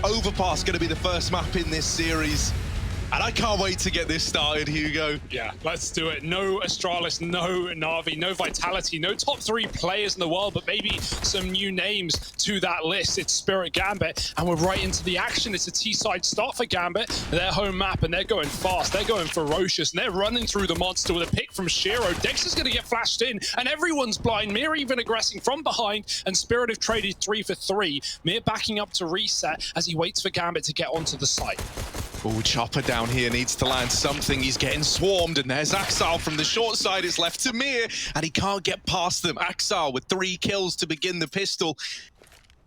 Overpass going to be the first map in this series. And I can't wait to get this started, Hugo. Yeah, let's do it. No Astralis, no Na'Vi, no Vitality, no top 3 players in the world, but maybe some new names to that list. It's Spirit Gambit, and we're right into the action. It's a T-side start for Gambit, their home map, and they're going fast. They're going ferocious, and they're running through the monster with a pick from Shiro. Dexter's going to get flashed in, and everyone's blind. Mir even aggressing from behind, and Spirit have traded 3 for 3. Mir backing up to reset as he waits for Gambit to get onto the site. Oh, Chopper down here needs to land something. He's getting swarmed, and there's Axal from the short side. It's left to Mir, and he can't get past them. Axal with 3 kills to begin the pistol.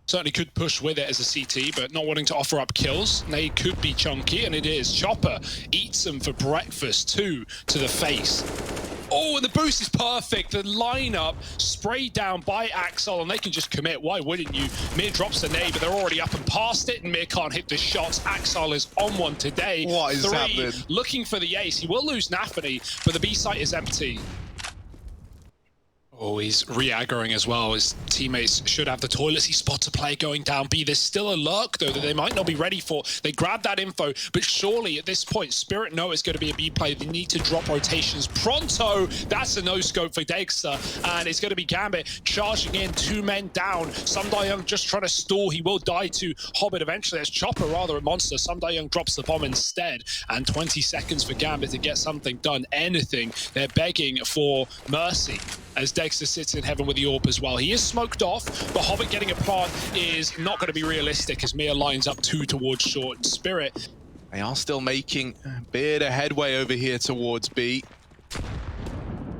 Certainly could push with it as a CT, but not wanting to offer up kills. They could be chunky, and it is. Chopper eats them for breakfast, 2 to the face. Oh, and the boost is perfect. The lineup sprayed down by Axel, and they can just commit. Why wouldn't you? Mir drops the nade, but they're already up and past it, and Mir can't hit the shots. Axel is on one today. What is happening? Looking for the ace. He will lose Nafany, but the B site is empty. Oh, he's re-aggroing as well. His teammates should have the toilets. He spots a player going down B. There's still a lurk, though, that they might not be ready for. They grab that info, but surely at this point, Spirit know it's going to be a B play. They need to drop rotations pronto. That's a no-scope for Dexter, and it's going to be Gambit charging in, 2 men down. Young just trying to stall. He will die to Hobbit eventually. It's Chopper, rather a monster. Young drops the bomb instead, and 20 seconds for Gambit to get something done. Anything. They're begging for mercy as Dexter sits in heaven with the AWP as well. He is smoked off, but Hobbit getting a plant is not going to be realistic as Mir lines up 2 towards short. And Spirit, they are still making a bit of headway over here towards B.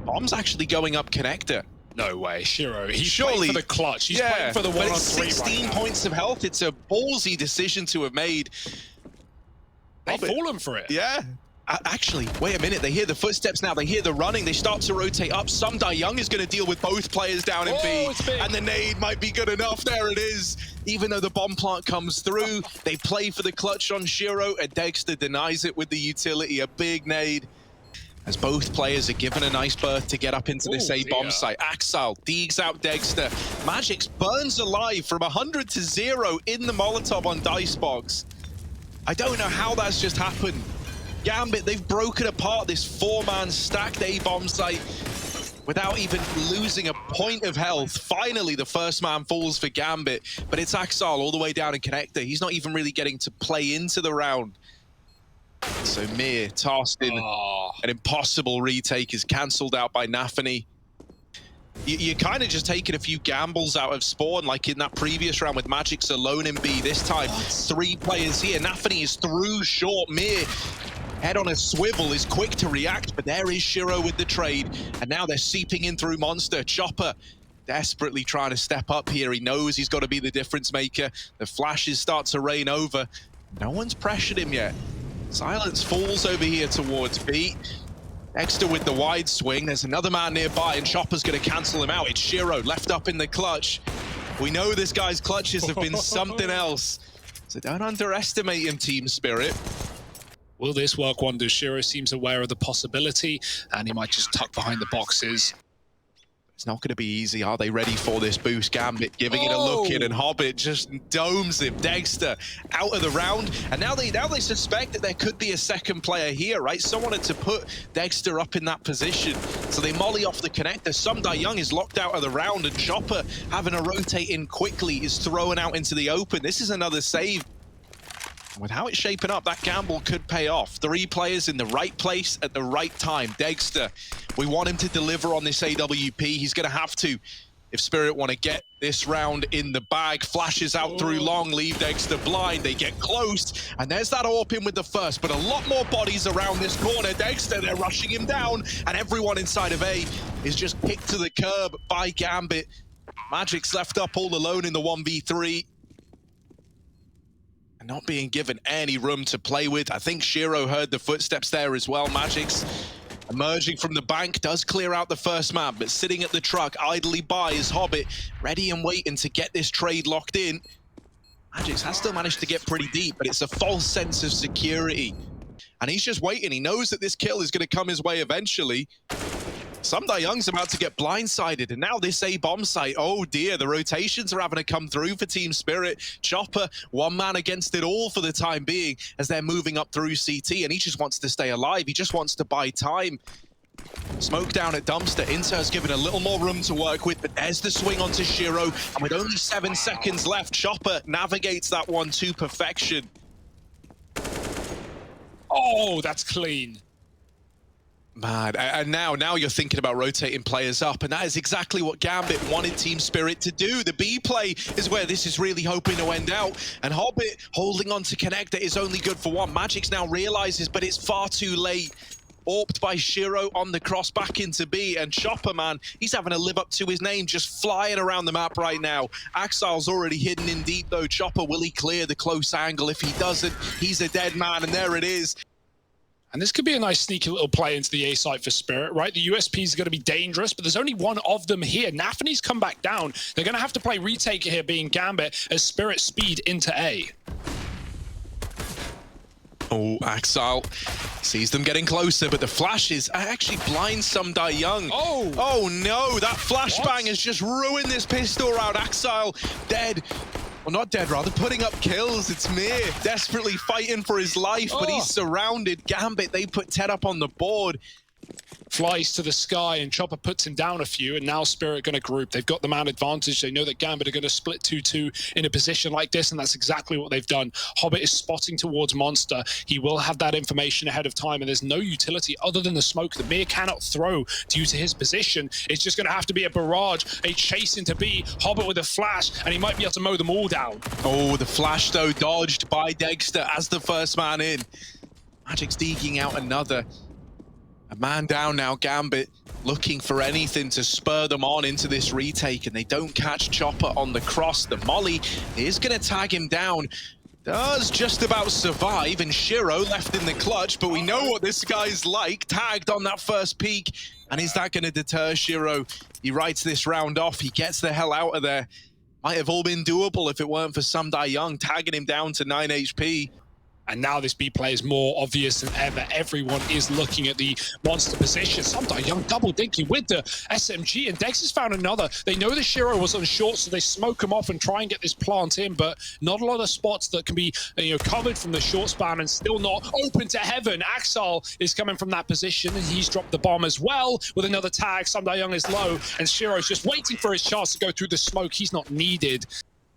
Bomb's actually going up connector. no way. Shiro, he's Surely, playing for the clutch. He's playing for the 1-on-3 but it's 16 right points of health. It's a ballsy decision to have made. They've fallen for it. Yeah. Actually, wait a minute. They hear the footsteps now. They hear the running. They start to rotate up. Young is going to deal with both players down in B. And the nade might be good enough. There it is. Even though the bomb plant comes through, they play for the clutch on Shiro, and Dexter denies it with the utility. A big nade. As both players are given a nice berth to get up into this A-bomb site. Axel digs out Dexter. Magix burns alive from 100 to 0 in the Molotov on Dicebox. I don't know how that's just happened. Gambit, they've broken apart this 4-man stacked A-bomb site without even losing a point of health. Finally, the first man falls for Gambit, but it's Axel all the way down in connector. He's not even really getting to play into the round. So Mir tossed in an impossible retake is cancelled out by Nafany. You're kind of just taking a few gambles out of spawn, like in that previous round with Magix alone in B. This time, 3 players here. Nafany is through short. Mir, head on a swivel, is quick to react, but there is Shiro with the trade. And now they're seeping in through Monster. Chopper desperately trying to step up here. He knows he's got to be the difference maker. The flashes start to rain over. No one's pressured him yet. Silence falls over here towards B. Dexter with the wide swing. There's another man nearby, and Chopper's going to cancel him out. It's Shiro left up in the clutch. We know this guy's clutches have been something else. So don't underestimate him, Team Spirit. Will this work wonders? Shiro seems aware of the possibility, and he might just tuck behind the boxes. It's not going to be easy. Are they ready for this boost? Gambit giving it a look in, and Hobbit just domes him. Dexter out of the round, and now they suspect that there could be a second player here, right? Someone had to put Dexter up in that position, so they molly off the connector. Young is locked out of the round, and Chopper having to rotate in quickly is thrown out into the open. This is another save. With how it's shaping up, that gamble could pay off. 3 players in the right place at the right time. Dexter, we want him to deliver on this AWP. He's going to have to if Spirit want to get this round in the bag. Flashes out through long, leave Dexter blind. They get close, and there's that AWP in with the first, but a lot more bodies around this corner. Dexter, they're rushing him down, and everyone inside of A is just kicked to the curb by Gambit. Magic's left up all alone in the 1v3. And not being given any room to play with. I think Shiro heard the footsteps there as well. Magix emerging from the bank does clear out the first man, but sitting at the truck idly by is Hobbit, ready and waiting to get this trade locked in. Magix has still managed to get pretty deep, but it's a false sense of security. And he's just waiting. He knows that this kill is going to come his way eventually. Some Young's about to get blindsided, and now this A bomb site, oh dear, the rotations are having to come through for Team Spirit. Chopper, one man against it all for the time being, as they're moving up through CT, and he just wants to stay alive. He just wants to buy time. Smoke down at Dumpster. Inter's given a little more room to work with, but there's the swing onto Shiro, and with only 7 seconds left, Chopper navigates that one to perfection. Oh, that's clean. Man, and now you're thinking about rotating players up, and that is exactly what Gambit wanted Team Spirit to do. The B play is where this is really hoping to end out, and Hobbit holding on to Connector is only good for one. Magix now realizes, but it's far too late. Orped by Shiro on the cross back into B, and Chopper, man, he's having to live up to his name, just flying around the map right now. Axile's already hidden in deep though. Chopper, will he clear the close angle? If he doesn't, he's a dead man, and there it is. And this could be a nice sneaky little play into the A site for Spirit, right? The USP is going to be dangerous, but there's only one of them here. Nafany's come back down. They're going to have to play retake here, being Gambit, as Spirit speed into A. Oh, Axile sees them getting closer, but the flashes actually blind some Young. Oh no, that flashbang has just ruined this pistol round. Axile dead. Well, not dead, rather, putting up kills. It's Mir desperately fighting for his life, but he's surrounded. Gambit, they put 10 up on the board. Flies to the sky, and Chopper puts him down a few, and now Spirit going to group. They've got the man advantage. They know that Gambit are going to split 2-2 in a position like this, and that's exactly what they've done. Hobbit is spotting towards Monster. He will have that information ahead of time, and there's no utility other than the smoke that Mir cannot throw due to his position. It's just going to have to be a barrage, a chase into B. Hobbit with a flash, and he might be able to mow them all down. Oh, the flash, though, dodged by Dexter as the first man in. Magic's digging out another. A man down now, Gambit, looking for anything to spur them on into this retake, and they don't catch Chopper on the cross. The molly is going to tag him down. Does just about survive, and Shiro left in the clutch, but we know what this guy's like. Tagged on that first peak, and is that going to deter Shiro? He writes this round off. He gets the hell out of there. Might have all been doable if it weren't for Some Young tagging him down to 9 HP. And now this B play is more obvious than ever. Everyone is looking at the monster position. Some Young double dinky with the SMG, and Dex has found another. They know the Shiro was on short, so they smoke him off and try and get this plant in, but not a lot of spots that can be covered from the short span and still not open to heaven. Axile is coming from that position, and he's dropped the bomb as well with another tag. Some Young is low, and Shiro's just waiting for his chance to go through the smoke. He's not needed.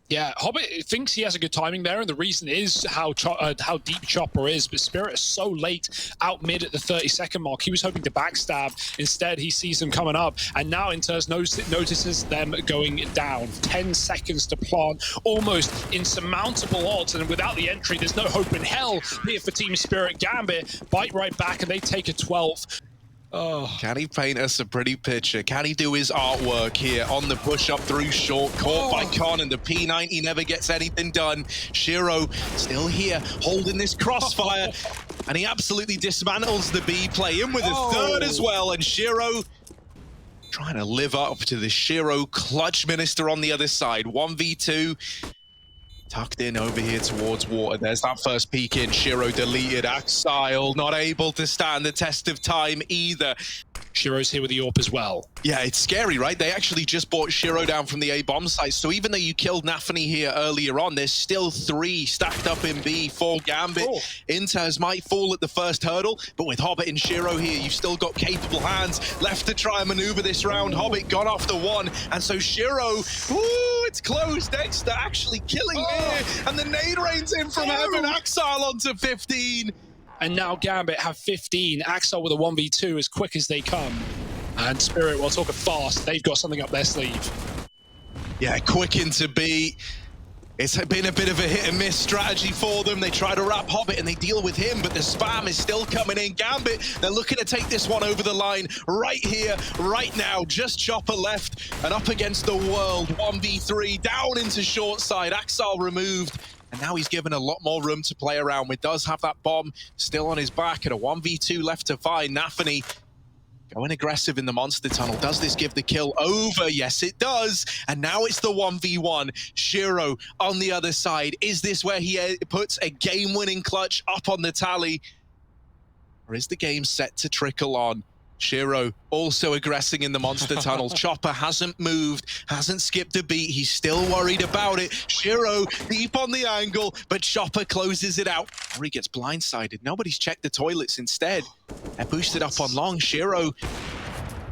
Yeah, Hobbit thinks he has a good timing there, and the reason is how deep Chopper is, but Spirit is so late out mid at the 30-second mark. He was hoping to backstab. Instead, he sees them coming up, and now Inters notices them going down. 10 seconds to plant, almost insurmountable odds, and without the entry, there's no hope in hell here for Team Spirit. Gambit bite right back, and they take a 12. Oh. Can he paint us a pretty picture? Can he do his artwork here on the push up through short? Caught by Con, and the P90 never gets anything done. Shiro still here, holding this crossfire, and he absolutely dismantles the B play in with a third as well, and Shiro trying to live up to the Shiro clutch minister on the other side. 1v2. Tucked in over here towards water. There's that first peek in. Shiro deleted. Axile not able to stand the test of time either. Shiro's here with the AWP as well. Yeah, it's scary, right? They actually just brought Shiro down from the A bomb site. So even though you killed Nafany here earlier on, there's still 3 stacked up in B for Gambit. Inters might fall at the first hurdle, but with Hobbit and Shiro here, you've still got capable hands left to try and maneuver this round. Hobbit got off the 1, and so Shiro, ooh, it's close. Dexter actually killing Mir, and the nade rains in from heaven. Axile onto 15. And now Gambit have 15. Axile with a 1v2 as quick as they come. And Spirit, while talking fast, they've got something up their sleeve. Yeah, quick into B. It's been a bit of a hit and miss strategy for them. They try to wrap Hobbit and they deal with him, but the spam is still coming in. Gambit, they're looking to take this one over the line right here, right now. Just Chopper left and up against the world. 1v3 down into short side. Axile removed. And now he's given a lot more room to play around with. Does have that bomb still on his back, and a 1v2 left to find. Nafany going aggressive in the monster tunnel. Does this give the kill over? Yes, it does. And now it's the 1v1. Shiro on the other side. Is this where he puts a game-winning clutch up on the tally? Or is the game set to trickle on? Shiro also aggressing in the monster tunnel. Chopper hasn't moved, hasn't skipped a beat. He's still worried about it. Shiro deep on the angle, but Chopper closes it out. Or he gets blindsided. Nobody's checked the toilets instead. They're boosted up on long. Shiro.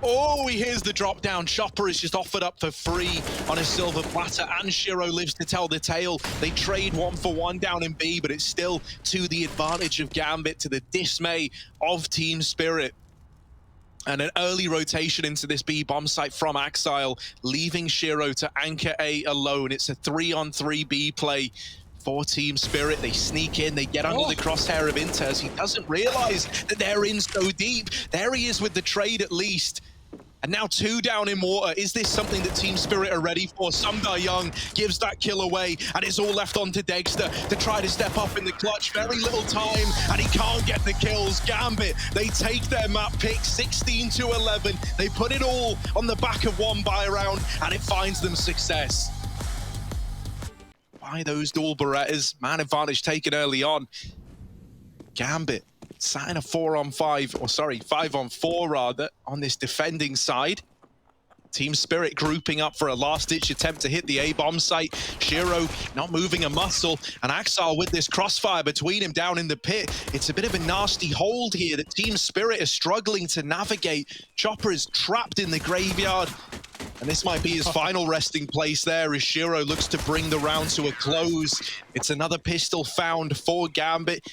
Oh, he hears the drop down. Chopper is just offered up for free on a silver platter, and Shiro lives to tell the tale. They trade 1-for-1 down in B, but it's still to the advantage of Gambit, to the dismay of Team Spirit. And an early rotation into this B bomb site from Axile, leaving Shiro to anchor A alone. It's a 3-on-3 B play for Team Spirit. They sneak in, they get under the crosshair of Inters. He doesn't realize that they're in so deep. There he is with the trade at least. And now 2 down in water. Is this something that Team Spirit are ready for? Young gives that kill away, and it's all left onto Dexter to try to step up in the clutch. Very little time, and he can't get the kills. Gambit, they take their map pick 16-11. They put it all on the back of one buy round, and it finds them success. By those dual Berettas, man advantage taken early on. Gambit sat in a 4-on-5, or sorry, 5-on-4 rather, on this defending side. Team Spirit grouping up for a last-ditch attempt to hit the A-bomb site. Shiro not moving a muscle, and Axile with this crossfire between him down in the pit. It's a bit of a nasty hold here that Team Spirit is struggling to navigate. Chopper is trapped in the graveyard, and this might be his final resting place there as Shiro looks to bring the round to a close. It's another pistol found for Gambit.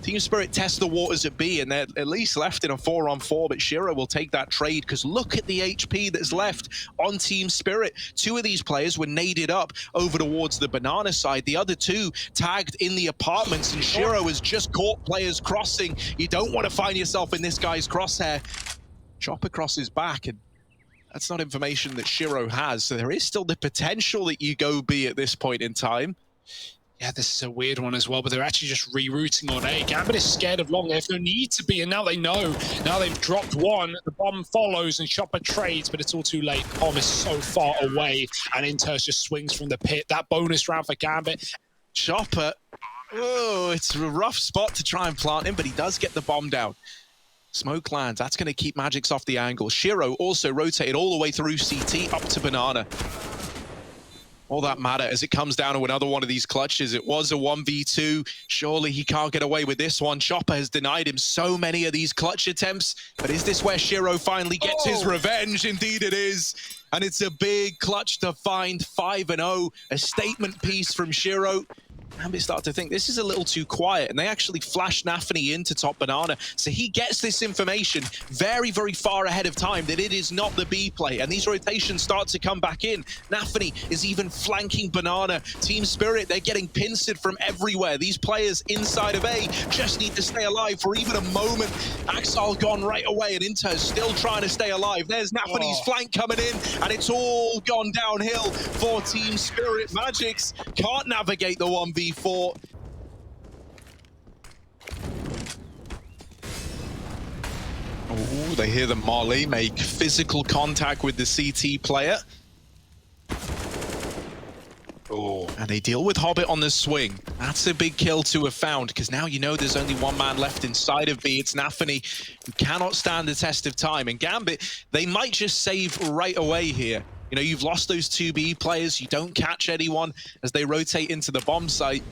Team Spirit test the waters at B, and they're at least left in a 4-on-4, but Shiro will take that trade, because look at the HP that's left on Team Spirit. 2 of these players were naded up over towards the banana side. The other 2 tagged in the apartments, and Shiro has just caught players crossing. You don't want to find yourself in this guy's crosshair. Chopper crosses back, and that's not information that Shiro has, so there is still the potential that you go B at this point in time. Yeah, this is a weird one as well, but they're actually just rerouting on A. Gambit is scared of long. There's no need to be, and now they know. Now they've dropped one. The bomb follows, and Chopper trades, but it's all too late. Bomb is so far away, and Inters just swings from the pit. That bonus round for Gambit. Chopper, oh, it's a rough spot to try and plant him, but he does get the bomb down. Smoke lands. That's going to keep Magix off the angle. Shiro also rotated all the way through CT up to Banana. All that matter as it comes down to another one of these clutches. It was a 1v2. Surely he can't get away with this one. Chopper has denied him so many of these clutch attempts. But is this where Shiro finally gets his revenge? Indeed it is. And it's a big clutch to find. 5-0. A statement piece from Shiro. Gambit start to think this is a little too quiet, and they actually flash Nafany into top Banana. So he gets this information very, very far ahead of time that it is not the B play, and these rotations start to come back in. Nafany is even flanking Banana. Team Spirit, they're getting pincered from everywhere. These players inside of A just need to stay alive for even a moment. Axile gone right away, and Inter is still trying to stay alive. There's Nafany's flank coming in, and it's all gone downhill for Team Spirit. Magix can't navigate the 1v4. Oh, they hear the Molly make physical contact with the CT player. Oh, and they deal with Hobbit on the swing. That's a big kill to have found, because now you know there's only one man left inside of B. It's Nafany, who cannot stand the test of time. And Gambit, they might just save right away here. You know, you've lost those 2B players. You don't catch anyone as they rotate into the bomb site.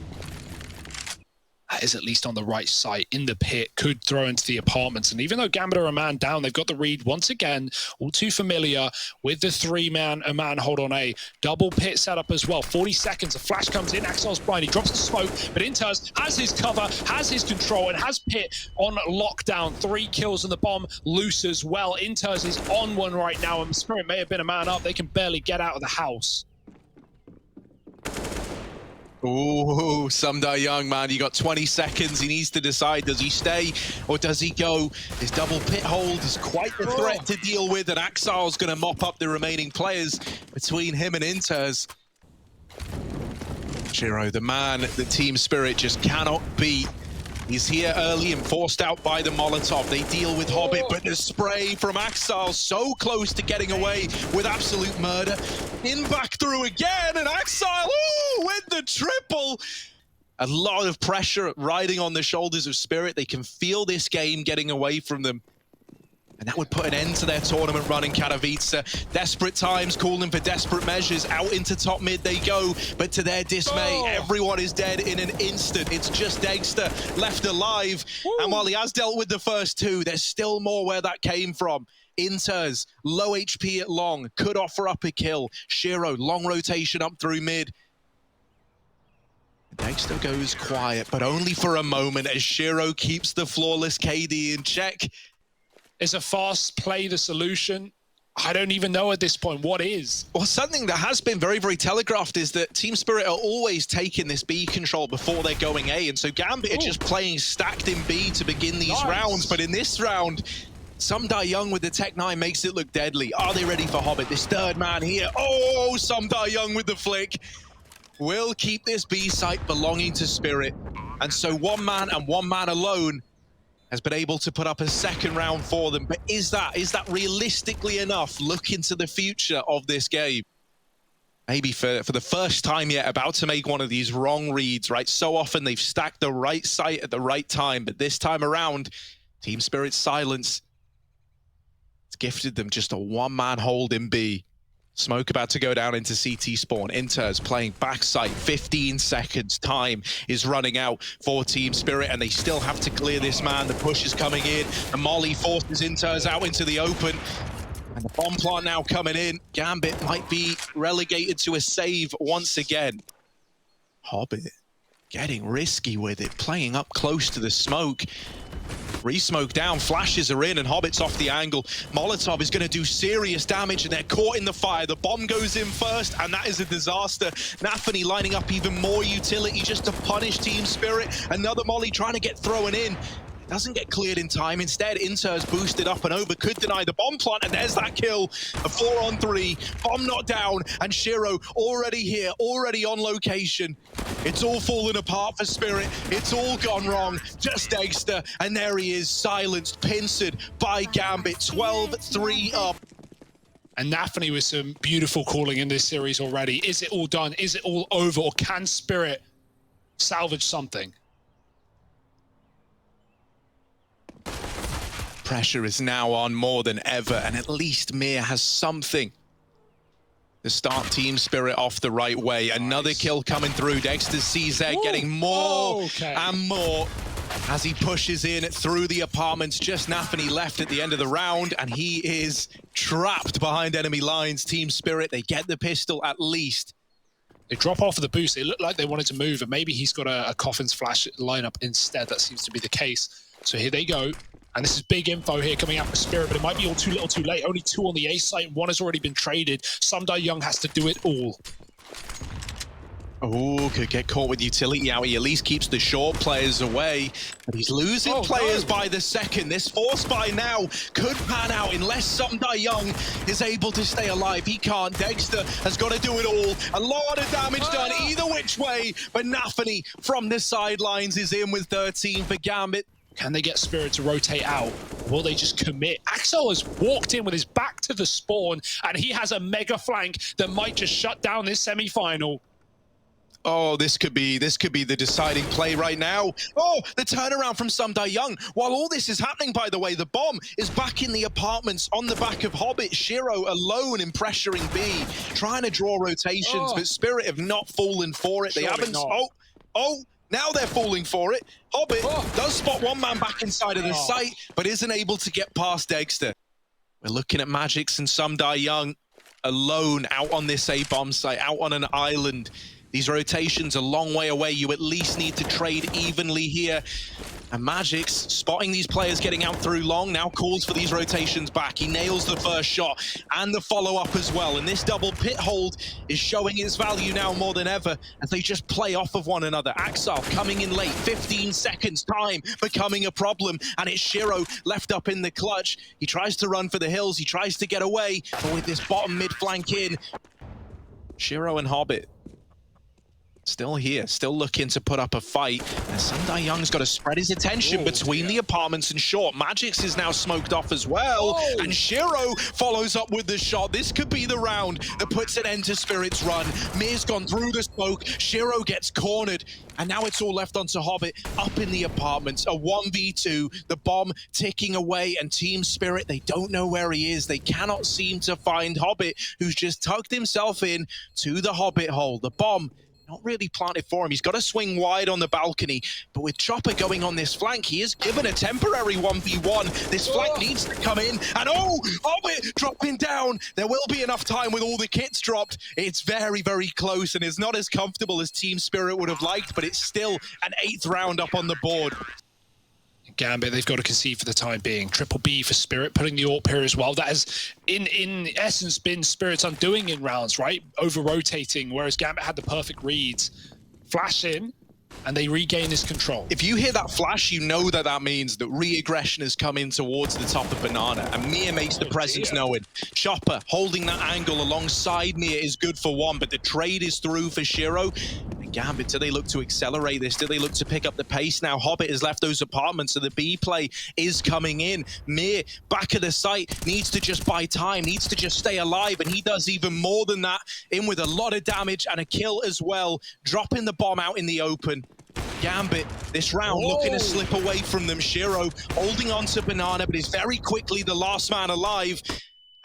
That is at least on the right site in the pit, could throw into the apartments. And even though Gambit are a man down, they've got the read once again, all too familiar with the 3-man, a man hold on A. Double pit setup as well. 40 seconds, a flash comes in, Axile's blind, he drops the smoke, but Inters has his cover, has his control, and has pit on lockdown. 3 kills and the bomb loose as well. Inters is on one right now, and Spirit may have been a man up. They can barely get out of the house. Ooh, Young, man, you got 20 seconds. He needs to decide, does he stay or does he go? His double pit hold is quite the threat to deal with, and Axile's going to mop up the remaining players between him and Inters. Shiro, the man that Team Spirit just cannot beat. He's here early and forced out by the Molotov. They deal with Hobbit, but the spray from Axile so close to getting away with absolute murder. In back through again, and Axile, ooh, with the triple. A lot of pressure riding on the shoulders of Spirit. They can feel this game getting away from them. And that would put an end to their tournament run in Katowice. Desperate times, calling for desperate measures. Out into top mid they go, but to their dismay, everyone is dead in an instant. It's just Dexter left alive. And while he has dealt with the first two, there's still more where that came from. Inters, low HP at long, could offer up a kill. Shiro, long rotation up through mid. Dexter goes quiet, but only for a moment as Shiro keeps the flawless KD in check. Is a fast play the solution? I don't even know at this point what is. Well, something that has been very, very telegraphed is that Team Spirit are always taking this B control before they're going A, and so Gambit are just playing stacked in B to begin these rounds, but in this round, Sumdai Young with the Tech 9 makes it look deadly. Are they ready for Hobbit? This third man here. Oh, Sumdai Young with the flick. Will keep this B site belonging to Spirit. And so one man and one man alone has been able to put up a second round for them. But is that realistically enough? Look into the future of this game. Maybe for the first time yet, about to make one of these wrong reads, right? So often they've stacked the right site at the right time, but this time around, Team Spirit's silence, it's gifted them just a one-man hold in B. Smoke about to go down into CT spawn. Inters playing backside. 15 seconds. Time is running out for Team Spirit, and they still have to clear this man. The push is coming in. The molly forces Inters out into the open. And the bomb plant now coming in. Gambit might be relegated to a save once again. Hobbit getting risky with it. Playing up close to the smoke. Re-smoke down, flashes are in, and Hobbit's off the angle. Molotov is going to do serious damage, and they're caught in the fire. The bomb goes in first, and that is a disaster. Nafany lining up even more utility just to punish Team Spirit. Another molly trying to get thrown in. Doesn't get cleared in time. Instead, Inter's boosted up and over, could deny the bomb plant, and there's that kill. A 4-on-3, bomb not down, and Shiro already here, already on location. It's all fallen apart for Spirit. It's all gone wrong. Just Dexter, and there he is, silenced, pincered by Gambit. 12-3 up. And Nafany with some beautiful calling in this series already. Is it all done? Is it all over? Or can Spirit salvage something? Pressure is now on more than ever, and at least Mir has something to start Team Spirit off the right way. Another kill coming through. Dexter's CZ getting more and more as he pushes in through the apartments. Just Nafany left at the end of the round, and he is trapped behind enemy lines. Team Spirit, they get the pistol at least. They drop off of the boost. It looked like they wanted to move, and maybe he's got a Coffin's flash lineup instead. That seems to be the case. So here they go. And this is big info here coming out for Spirit, but it might be all too little too late. Only 2 on the A site. 1 has already been traded. Sumdai Young has to do it all. Oh, could get caught with utility out. He at least keeps the short players away. But he's losing players by the second. This force buy now could pan out unless Sumdai Young is able to stay alive. He can't. Dexter has got to do it all. A lot of damage done either which way. But Nafany from the sidelines is in with 13 for Gambit. Can they get Spirit to rotate out? Will they just commit? Axel has walked in with his back to the spawn, and he has a mega flank that might just shut down this semi-final. Oh, this could be the deciding play right now. Oh, the turnaround from Sumdai Young. While all this is happening, by the way, the bomb is back in the apartments on the back of Hobbit. Shiro alone in pressuring B, trying to draw rotations, but Spirit have not fallen for it. Surely they haven't. Not. Oh. Now they're falling for it. Hobbit does spot one man back inside of the site, but isn't able to get past Dexter. We're looking at Magix and Sumdai Young alone out on this A-bomb site, out on an island. These rotations a long way away. You at least need to trade evenly here. And Magix, spotting these players getting out through long, now calls for these rotations back. He nails the first shot and the follow-up as well. And this double pit hold is showing its value now more than ever as they just play off of one another. Axel coming in late, 15 seconds, time becoming a problem. And it's Shiro left up in the clutch. He tries to run for the hills. He tries to get away. But with this bottom mid flank in, Shiro and Hobbit Still here, still looking to put up a fight. And Sundai Young's got to spread his attention between the apartments and short. Magix is now smoked off as well. And Shiro follows up with the shot. This could be the round that puts an end to Spirit's run. Mir's gone through the smoke. Shiro gets cornered. And now it's all left onto Hobbit up in the apartments. A 1v2, the bomb ticking away. And Team Spirit, they don't know where he is. They cannot seem to find Hobbit, who's just tucked himself in to the Hobbit hole. The bomb not really planted for him. He's got to swing wide on the balcony, but with Chopper going on this flank, he is given a temporary 1v1. This flank needs to come in, and Hobbit dropping down. There will be enough time with all the kits dropped. It's very, very close, and it's not as comfortable as Team Spirit would have liked, but it's still an 8th round up on the board. Gambit, they've got to concede for the time being. Triple B for Spirit, putting the AWP here as well. That has, in essence, been Spirit's undoing in rounds, right? Over-rotating, whereas Gambit had the perfect reads. Flash in, and they regain this control. If you hear that flash, you know that that means that re-aggression is coming towards the top of Banana, and Mia makes the presence known. Chopper holding that angle alongside Mia is good for one, but the trade is through for Shiro. Gambit, do they look to accelerate this? Do they look to pick up the pace now? Hobbit has left those apartments, so the B play is coming in. Mir, back of the site, needs to just buy time, needs to just stay alive, and he does even more than that, in with a lot of damage and a kill as well, dropping the bomb out in the open. Gambit, this round, looking to slip away from them. Shiro holding on to Banana, but is very quickly the last man alive.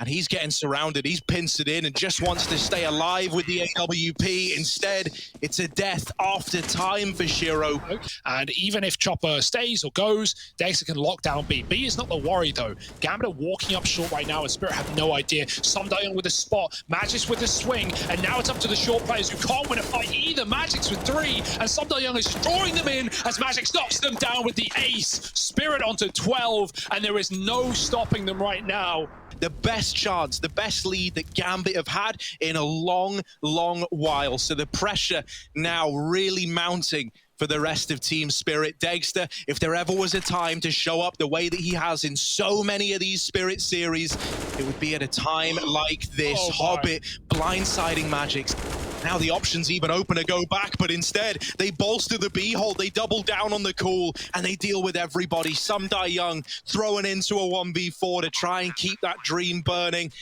And he's getting surrounded. He's pincered in and just wants to stay alive with the AWP. Instead, it's a death after time for Shiro. And even if Chopper stays or goes, Dexter can lock down B. B is not the worry, though. Gambit are walking up short right now, and Spirit have no idea. Sundai with a spot, Magix with a swing, and now it's up to the short players who can't win a fight either. Magix with 3, and Sundai is drawing them in as Magix knocks them down with the ace. Spirit onto 12, and there is no stopping them right now. The best chance, the best lead that Gambit have had in a long, long while. So the pressure now really mounting for the rest of Team Spirit. Dexter, if there ever was a time to show up the way that he has in so many of these Spirit series, it would be at a time like this. Hobbit blindsiding Magix. Now the options even open to go back, but instead they bolster the B hold, they double down on the cool, and they deal with everybody. Sundai Young throwing into a 1v4 to try and keep that dream burning.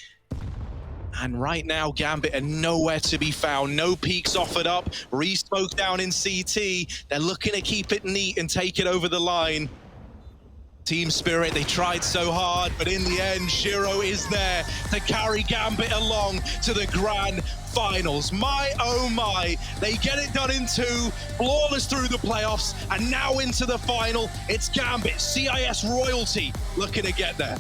And right now, Gambit are nowhere to be found. No peaks offered up. Re-smoke down in CT. They're looking to keep it neat and take it over the line. Team Spirit, they tried so hard, but in the end, Shiro is there to carry Gambit along to the grand finals. My, oh my, they get it done in 2, flawless through the playoffs, and now into the final. It's Gambit, CIS royalty, looking to get there.